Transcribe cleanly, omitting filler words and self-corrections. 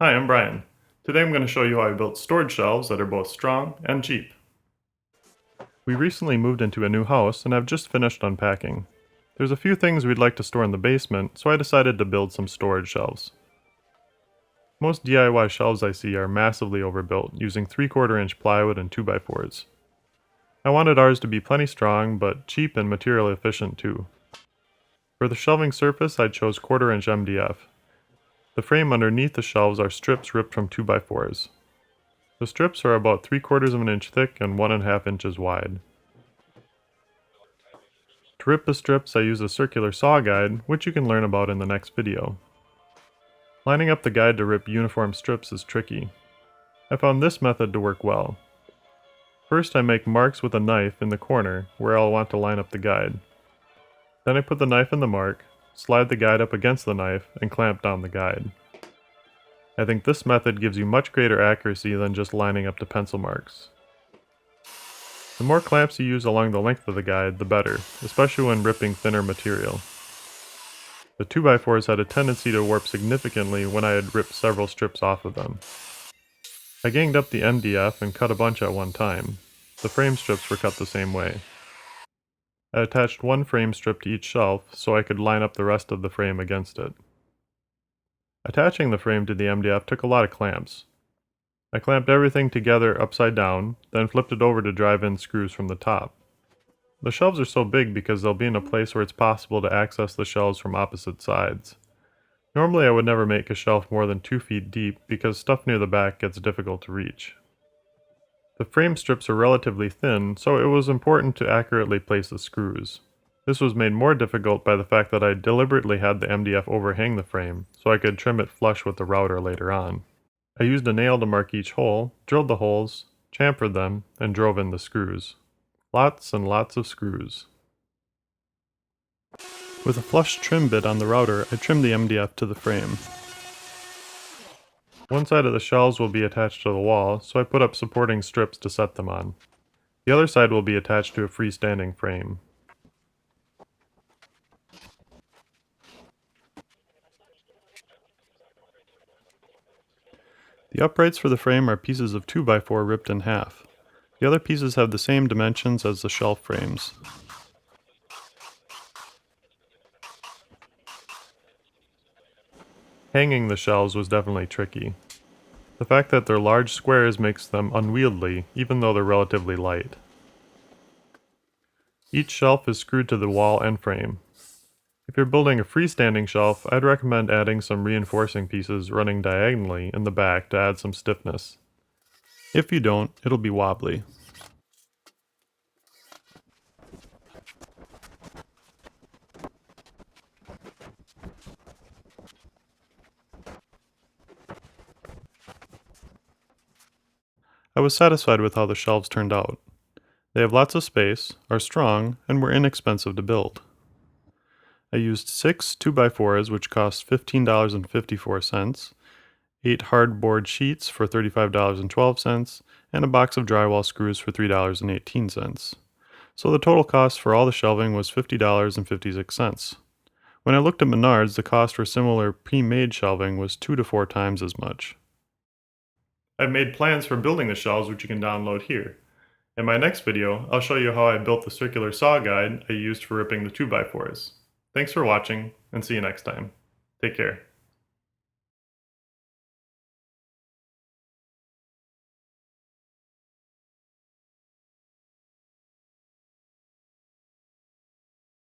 Hi, I'm Brian. Today I'm going to show you how I built storage shelves that are both strong and cheap. We recently moved into a new house and have just finished unpacking. There's a few things we'd like to store in the basement, so I decided to build some storage shelves. Most DIY shelves I see are massively overbuilt, using 3/4 inch plywood and 2x4s. I wanted ours to be plenty strong, but cheap and material efficient too. For the shelving surface, I chose 1/4 inch MDF. The frame underneath the shelves are strips ripped from 2x4s. The strips are about 3/4 of an inch thick and 1.5 inches wide. To rip the strips, I use a circular saw guide, which you can learn about in the next video. Lining up the guide to rip uniform strips is tricky. I found this method to work well. First, I make marks with a knife in the corner where I'll want to line up the guide. Then I put the knife in the mark, slide the guide up against the knife, and clamp down the guide. I think this method gives you much greater accuracy than just lining up the pencil marks. The more clamps you use along the length of the guide, the better, especially when ripping thinner material. The 2x4s had a tendency to warp significantly when I had ripped several strips off of them. I ganged up the MDF and cut a bunch at one time. The frame strips were cut the same way. I attached one frame strip to each shelf so I could line up the rest of the frame against it. Attaching the frame to the MDF took a lot of clamps. I clamped everything together upside down, then flipped it over to drive in screws from the top. The shelves are so big because they'll be in a place where it's possible to access the shelves from opposite sides. Normally I would never make a shelf more than 2 feet deep because stuff near the back gets difficult to reach. The frame strips are relatively thin, so it was important to accurately place the screws. This was made more difficult by the fact that I deliberately had the MDF overhang the frame, so I could trim it flush with the router later on. I used a nail to mark each hole, drilled the holes, chamfered them, and drove in the screws. Lots and lots of screws. With a flush trim bit on the router, I trimmed the MDF to the frame. One side of the shelves will be attached to the wall, so I put up supporting strips to set them on. The other side will be attached to a freestanding frame. The uprights for the frame are pieces of 2x4 ripped in half. The other pieces have the same dimensions as the shelf frames. Hanging the shelves was definitely tricky. The fact that they're large squares makes them unwieldy, even though they're relatively light. Each shelf is screwed to the wall and frame. If you're building a freestanding shelf, I'd recommend adding some reinforcing pieces running diagonally in the back to add some stiffness. If you don't, it'll be wobbly. I was satisfied with how the shelves turned out. They have lots of space, are strong, and were inexpensive to build. I used 6 2x4s which cost $15.54, 8 hardboard sheets for $35.12, and a box of drywall screws for $3.18. So the total cost for all the shelving was $50.56. When I looked at Menards, the cost for similar pre-made shelving was 2 to 4 times as much. I've made plans for building the shelves which you can download here. In my next video, I'll show you how I built the circular saw guide I used for ripping the 2x4s. Thanks for watching, and see you next time. Take care.